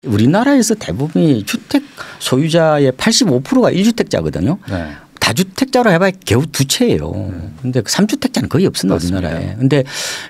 우리나라에서 대부분이 주택 소유자의 85%가 1주택자거든요. 네. 다주택자로 해봐야 겨우 2채예요. 근데 3주택자는 거의 없습니다. 맞습니다. 우리나라에. 근데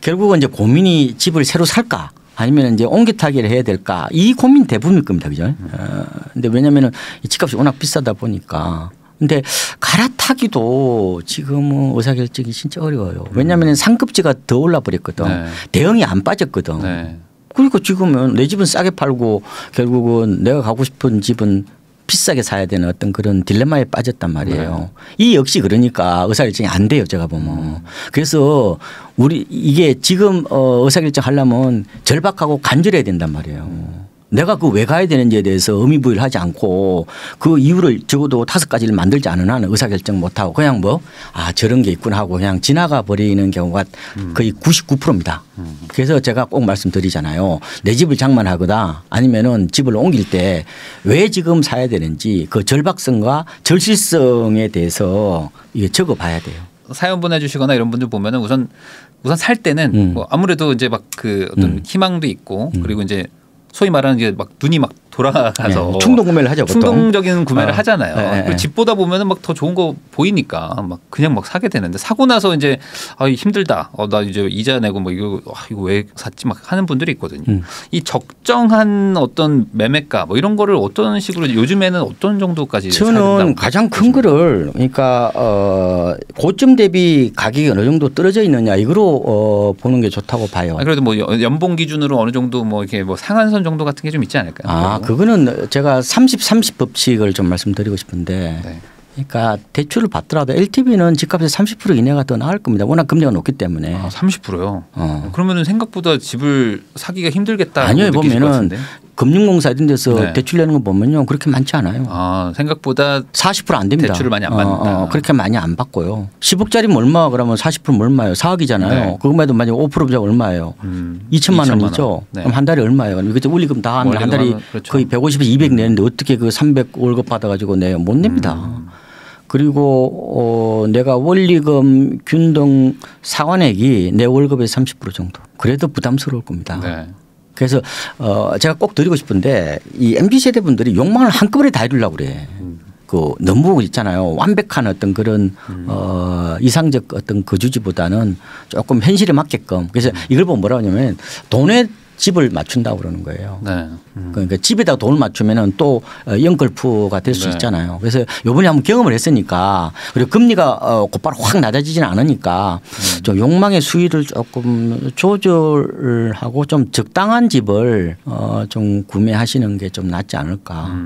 결국은 이제 고민이 집을 새로 살까 아니면 이제 옮겨타기를 해야 될까 이 고민 대부분일 겁니다. 그죠? 근데 왜냐면은 집값이 워낙 비싸다 보니까. 근데 갈아타기도 지금은 의사결정이 진짜 어려워요. 왜냐하면 상급지가 더 올라버렸거든. 네. 대형이 안 빠졌거든. 네. 그러니까 지금은 내 집은 싸게 팔고 결국은 내가 가고 싶은 집은 비싸게 사야 되는 어떤 그런 딜레마에 빠졌단 말이에요. 이 역시 그러니까 의사결정이 안 돼요. 제가 보면. 그래서 우리 이게 지금 의사결정 하려면 절박하고 간절해야 된단 말이에요. 내가 그 왜 가야 되는지에 대해서 의미부여를 하지 않고 그 이유를 적어도 5가지를 만들지 않은 한은 의사결정 못하고 그냥 뭐 저런 게 있구나 하고 그냥 지나가 버리는 경우가 거의 99%입니다. 그래서 제가 꼭 말씀드리잖아요. 내 집을 장만하거나 아니면은 집을 옮길 때 왜 지금 사야 되는지 그 절박성과 절실성에 대해서 이게 적어봐야 돼요. 사연 보내주시거나 이런 분들 보면은 우선 살 때는 뭐 아무래도 이제 막 그 어떤 희망도 있고 그리고 이제 소위 말하는 게 막 눈이 막 돌아가서 네. 충동 구매를 하죠. 보통. 충동적인 구매를 하잖아요. 네. 그리고 집보다 보면은 막 더 좋은 거 보이니까 막 그냥 막 사게 되는데 사고 나서 이제 힘들다. 나 이제 이자 내고 뭐 이거 왜 샀지 막 하는 분들이 있거든요. 이 적정한 어떤 매매가 뭐 이런 거를 어떤 식으로 요즘에는 어떤 정도까지 저는 가장 큰 거를 그러니까 고점 대비 가격이 어느 정도 떨어져 있느냐 이거로 보는 게 좋다고 봐요. 그래도 뭐 연봉 기준으로 어느 정도 뭐 이렇게 뭐 상한선 정도 같은 게 좀 있지 않을까요? 그거는 제가 30-30 법칙을 좀 말씀드리고 싶은데 네. 그러니까 대출을 받더라도 LTV는 집값의 30% 이내가 더 나을 겁니다. 워낙 금리가 높기 때문에. 30%요? 그러면 생각보다 집을 사기가 힘들겠다. 아니요. 보면은 금융공사 이런 데서 대출 내는 거 보면요. 그렇게 많지 않아요. 생각보다 40% 안 됩니다. 대출을 많이 안 받는다. 그렇게 많이 안 받고요. 10억짜리면 얼마 그러면 40%면 얼마예요? 4억이잖아요. 네. 그것만 해도 만약 5%면 얼마예요? 2천만 원이죠. 네. 그럼 한 달에 얼마예요? 이거 올리금 다 하면 한 달에 그렇죠. 거의 150에서 200 내는데 어떻게 그 300 월급 받아가지고 내요? 못 냅니다. 그리고 내가 원리금 균등 상환액이 내 월급의 30% 정도. 그래도 부담스러울 겁니다. 네. 그래서 제가 꼭 드리고 싶은데 이 MZ 세대 분들이 욕망을 한꺼번에 다 이루려고 그래. 그 너무 있잖아요. 완벽한 어떤 그런 이상적 어떤 거주지보다는 조금 현실에 맞게끔. 그래서 이걸 보면 뭐라고 하냐면 돈에 집을 맞춘다고 그러는 거예요. 네. 그러니까 집에다 돈을 맞추면은 또 연끌프가 될 수 네. 있잖아요. 그래서 요번에 한번 경험을 했으니까 그리고 금리가 곧바로 확 낮아지지는 않으니까 좀 욕망의 수위를 조금 조절하고 좀 적당한 집을 좀 구매하시는 게 좀 낫지 않을까.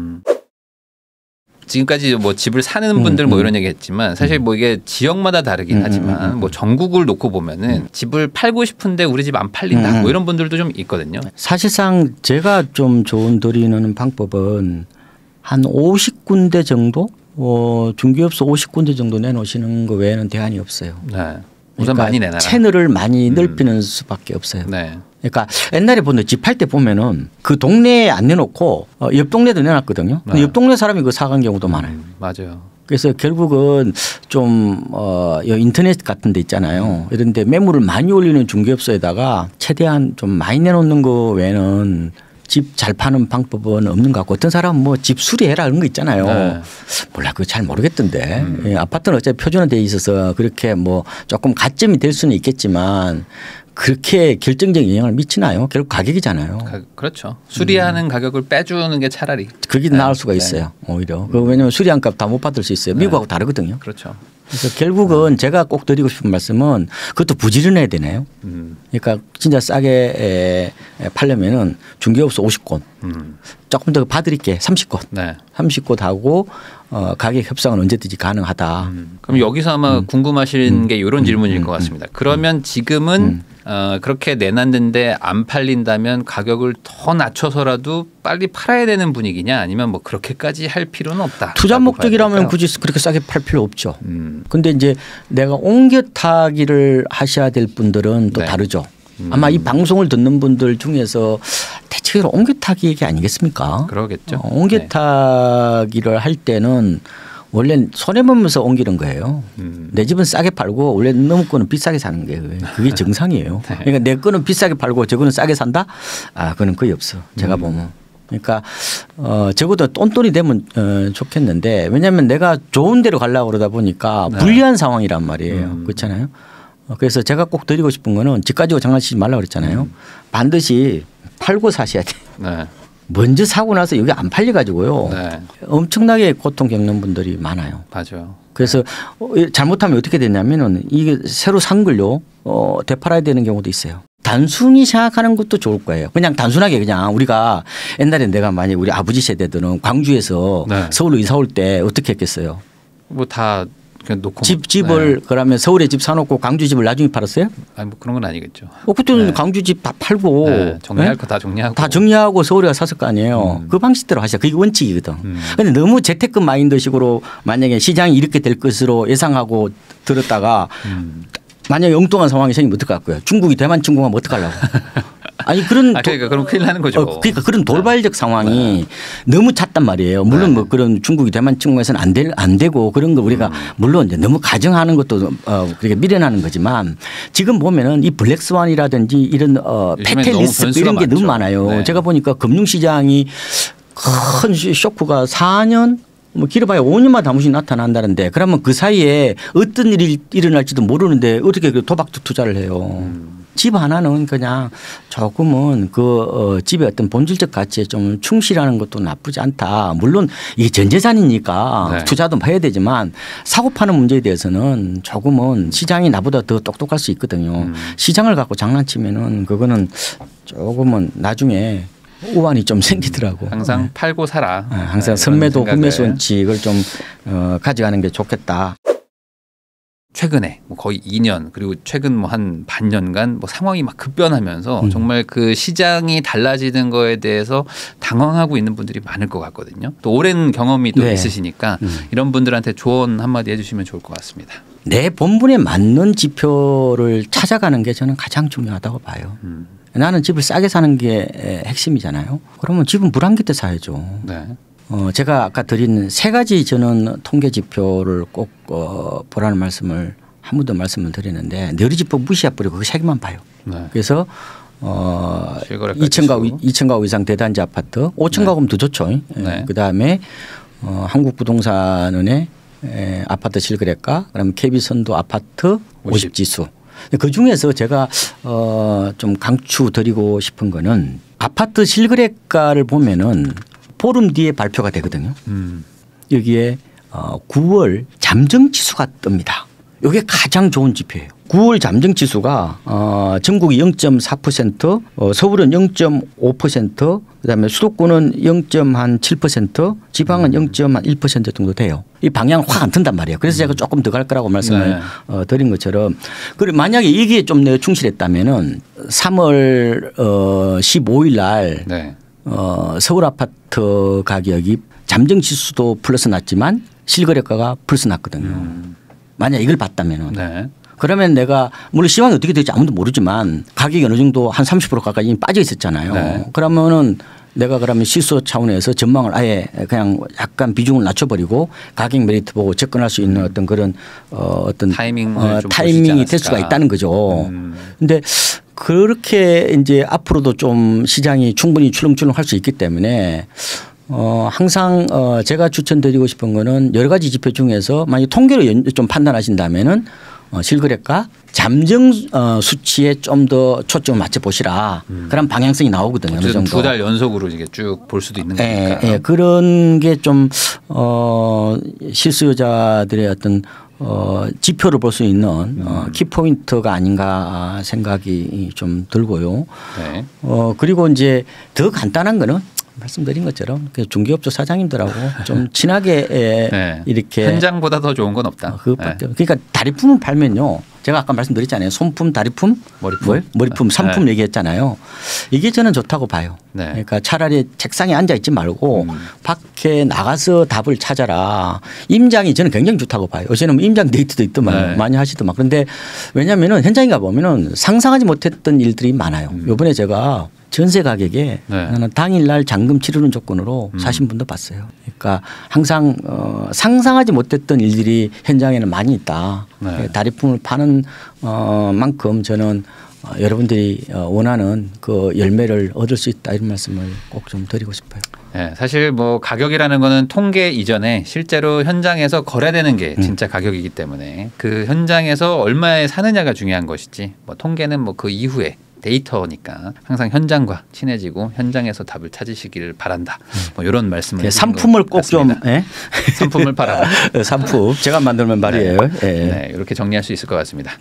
지금까지 뭐 집을 사는 분들 뭐 이런 얘기했지만 사실 뭐 이게 지역마다 다르긴 하지만 뭐 전국을 놓고 보면은 집을 팔고 싶은데 우리 집 안 팔린다 뭐 이런 분들도 좀 있거든요. 사실상 제가 좀 조언 드리는 방법은 한 50군데 정도 중개업소 50군데 정도 내놓으시는 거 외에는 대안이 없어요. 네. 우선 그러니까 많이 내놔라. 채널을 많이 넓히는 수밖에 없어요. 네. 그러니까 옛날에 보면 집 팔 때 보면은 그 동네에 안 내놓고 옆 동네도 내놨거든요. 근데 네. 옆 동네 사람이 그거 사간 경우도 많아요. 맞아요. 그래서 결국은 좀 인터넷 같은 데 있잖아요. 이런 데 매물을 많이 올리는 중개업소에다가 최대한 좀 많이 내놓는 거 외에는 집 잘 파는 방법은 없는 것 같고 어떤 사람은 뭐 집 수리해라 이런 거 있잖아요. 네. 몰라 그거 잘 모르겠던데. 예, 아파트는 어차피 표준화되어 있어서 그렇게 뭐 조금 가점이 될 수는 있겠지만 그렇게 결정적인 영향을 미치나요? 결국 가격이잖아요. 그렇죠. 수리하는 가격을 빼주는 게 차라리. 그게 나을 수가 있어요. 오히려. 왜냐하면 수리한 값 다 못 받을 수 있어요. 미국하고 다르거든요. 그렇죠. 그래서 결국은 제가 꼭 드리고 싶은 말씀은 그것도 부지런해야 되네요. 그러니까 진짜 싸게 팔려면은 중개업소 50곳 조금 더 봐드릴게 30곳. 네. 30곳 하고 가격 협상은 언제든지 가능하다. 그럼 여기서 아마 궁금하신 게 이런 질문일 것 같습니다. 그러면 지금은 그렇게 내놨는데 안 팔린다면 가격을 더 낮춰서라도 빨리 팔아야 되는 분위기냐 아니면 뭐 그렇게까지 할 필요는 없다. 투자 목적이라면 굳이 그렇게 싸게 팔 필요 없죠. 근데 이제 내가 옮겨 타기를 하셔야 될 분들은 또 네. 다르죠. 아마 이 방송을 듣는 분들 중에서 대체로 옮겨 타기 얘기 아니겠습니까? 그러겠죠. 옮겨 타기를 할 때는 원래 손해보면서 옮기는 거예요. 내 집은 싸게 팔고 원래 너무 거는 비싸게 사는 거예요. 그게 정상이에요. 네. 그러니까 내 거는 비싸게 팔고 저 거는 싸게 산다? 그거는 거의 없어. 제가 보면. 그러니까 적어도 똔똔이 되면 좋겠는데 왜냐하면 내가 좋은 데로 가려고 그러다 보니까 네. 불리한 상황이란 말이에요. 그렇잖아요. 그래서 제가 꼭 드리고 싶은 거는 집 가지고 장난치지 말라고 그랬잖아요. 반드시 팔고 사셔야 돼요. 네. 먼저 사고 나서 여기 안 팔려 가지고요. 네. 엄청나게 고통 겪는 분들이 많아요. 맞아요. 그래서 잘못하면 어떻게 되냐면은 이게 새로 산 걸요 되팔아야 되는 경우도 있어요. 단순히 생각하는 것도 좋을 거예요. 그냥 단순하게 그냥 우리가 옛날에 내가 만약 우리 아버지 세대들은 광주에서 네. 서울로 이사 올 때 어떻게 했겠어요? 뭐 다 그냥 놓고 집을 네. 그러면 서울에 집 사놓고 광주 집을 나중에 팔았어요? 아니 뭐 그런 건 아니겠죠. 그때는 네. 광주 집 다 팔고 네. 정리할 네? 거 다 정리하고 다 정리하고 서울에 샀을 거 아니에요. 그 방식대로 하시죠. 그게 원칙이거든. 그런데 너무 재테크 마인드식으로 만약에 시장이 이렇게 될 것으로 예상하고 들었다가 만약에 엉뚱한 상황이 생기면 어떡할 거예요. 중국이 대만 침공하면 어떡하려고. 아니 그런 그러니까 그럼 큰일 나는 거죠. 그러니까 그런 돌발적 상황이 너무 잦단 말이에요. 물론 뭐 그런 중국이 대만 침공해서는 안 되고 그런 거 우리가 물론 이제 너무 가정하는 것도 그렇게 미련하는 거지만 지금 보면은 이 블랙스완이라든지 이런 페텔리스 이런 게 너무 많아요. 네. 제가 보니까 금융시장이 큰 쇼크가 4년 뭐 길어봐야 5년마다 한 번씩 나타난다는데 그러면 그 사이에 어떤 일이 일어날지도 모르는데 어떻게 그 도박 투자를 해요. 집 하나는 그냥 조금은 그 집의 어떤 본질적 가치에 좀 충실하는 것도 나쁘지 않다. 물론 이게 전 재산이니까 네. 투자도 해야 되지만 사고 파는 문제에 대해서는 조금은 시장이 나보다 더 똑똑할 수 있거든요. 시장을 갖고 장난치면은 그거는 조금은 나중에 우환이 좀 생기더라고. 항상 네. 팔고 사라. 항상 네, 선매도 이런 hun매수 생각을. 원칙을 좀 가져가는 게 좋겠다. 최근에 뭐 거의 2년 그리고 최근 뭐 한 반년간 뭐 상황이 막 급변하면서 정말 그 시장이 달라지는 거에 대해서 당황하고 있는 분들이 많을 것 같거든요. 또 오랜 경험이 또 네. 있으시니까 이런 분들한테 조언 한마디 해주시면 좋을 것 같습니다. 내 본분에 맞는 지표를 찾아가는 게 저는 가장 중요하다고 봐요. 나는 집을 싸게 사는 게 핵심이잖아요. 그러면 집은 물안개 때 사야죠. 네. 제가 아까 드린 세 가지 저는 통계 지표를 꼭 보라는 말씀을 한 번 더 말씀을 드리는데 내리집법 무시해버리고 그 세 개만 봐요. 네. 그래서 실거래가 2천 가구 이상 대단지 아파트 5천 가구면 더 좋죠. 네. 그다음에 한국부동산은의 아파트 실거래가 그다음에 KB선도 아파트 50지수. 그 중에서 제가 좀 강추드리고 싶은 거는 아파트 실거래가를 보면은 보름 뒤에 발표가 되거든요. 여기에 9월 잠정지수가 뜹니다. 이게 가장 좋은 지표예요. 9월 잠정지수가 전국이 0.4%, 서울은 0.5%, 그다음에 수도권은 0.7%, 지방은 0.1% 정도 돼요. 이 방향 확 안 튼단 말이에요. 그래서 제가 조금 더 갈 거라고 말씀을 드린 것처럼. 그리고 만약에 이게 좀 내가 충실했다면은 3월 15일 날 네. 서울 아파트 가격이 잠정지수도 플러스 났지만 실거래가가 플러스 났거든요. 만약 이걸 봤다면은. 네. 그러면 내가 물론 시황이 어떻게 될지 아무도 모르지만 가격이 어느 정도 한 30% 가까이 이미 빠져 있었잖아요. 네. 그러면은 내가 그러면 실수 차원에서 전망을 아예 그냥 약간 비중을 낮춰버리고 가격 메리트 보고 접근할 수 있는 어떤 그런 어떤 타이밍을 좀 타이밍이 보시지 될 수가 않았을까. 있다는 거죠. 그런데 그렇게 이제 앞으로도 좀 시장이 충분히 출렁출렁할 수 있기 때문에 항상 제가 추천드리고 싶은 거는 여러 가지 지표 중에서 만약 통계로 좀 판단하신다면은 실거래가 잠정 수치에 좀 더 초점을 맞춰 보시라. 그런 방향성이 나오거든요. 어느 정도. 2달 연속으로 이게 쭉 볼 수도 있는 거니까. 예, 그런 게 좀 실수요자들의 어떤 지표를 볼 수 있는 키포인트가 아닌가 생각이 좀 들고요. 네. 그리고 이제 더 간단한 거는 말씀드린 것처럼 중개업소 사장님들하고 좀 친하게 네. 이렇게 현장보다 더 좋은 건 없다. 그것밖에. 그러니까 다리품을 팔면요. 제가 아까 말씀드렸잖아요. 손품, 다리품, 머리품, 상품 네. 얘기했잖아요. 이게 저는 좋다고 봐요. 네. 그러니까 차라리 책상에 앉아 있지 말고 밖에 나가서 답을 찾아라. 임장이 저는 굉장히 좋다고 봐요. 요새는 뭐 임장 데이트도 있더만 네. 많이 하시더만. 그런데 왜냐하면은 현장에 가보면은 상상하지 못했던 일들이 많아요. 이번에 제가 전세 가격에 나는 당일날 잔금 치르는 조건으로 사신 분도 봤어요. 그러니까 항상 상상하지 못했던 일들이 현장에는 많이 있다. 네. 다리품을 파는 만큼 저는 여러분들이 원하는 그 열매를 얻을 수 있다 이런 말씀을 꼭 좀 드리고 싶어요. 네, 사실 뭐 가격이라는 거는 통계 이전에 실제로 현장에서 거래되는 게 진짜 가격이기 때문에 그 현장에서 얼마에 사느냐가 중요한 것이지 뭐 통계는 뭐 그 이후에 데이터니까 항상 현장과 친해지고 현장에서 답을 찾으시기를 바란다. 뭐 이런 말씀을 드린 상품을 꼭 좀 상품을 팔아라. 상품 제가 만들면 말이에요. 네. 네, 이렇게 정리할 수 있을 것 같습니다.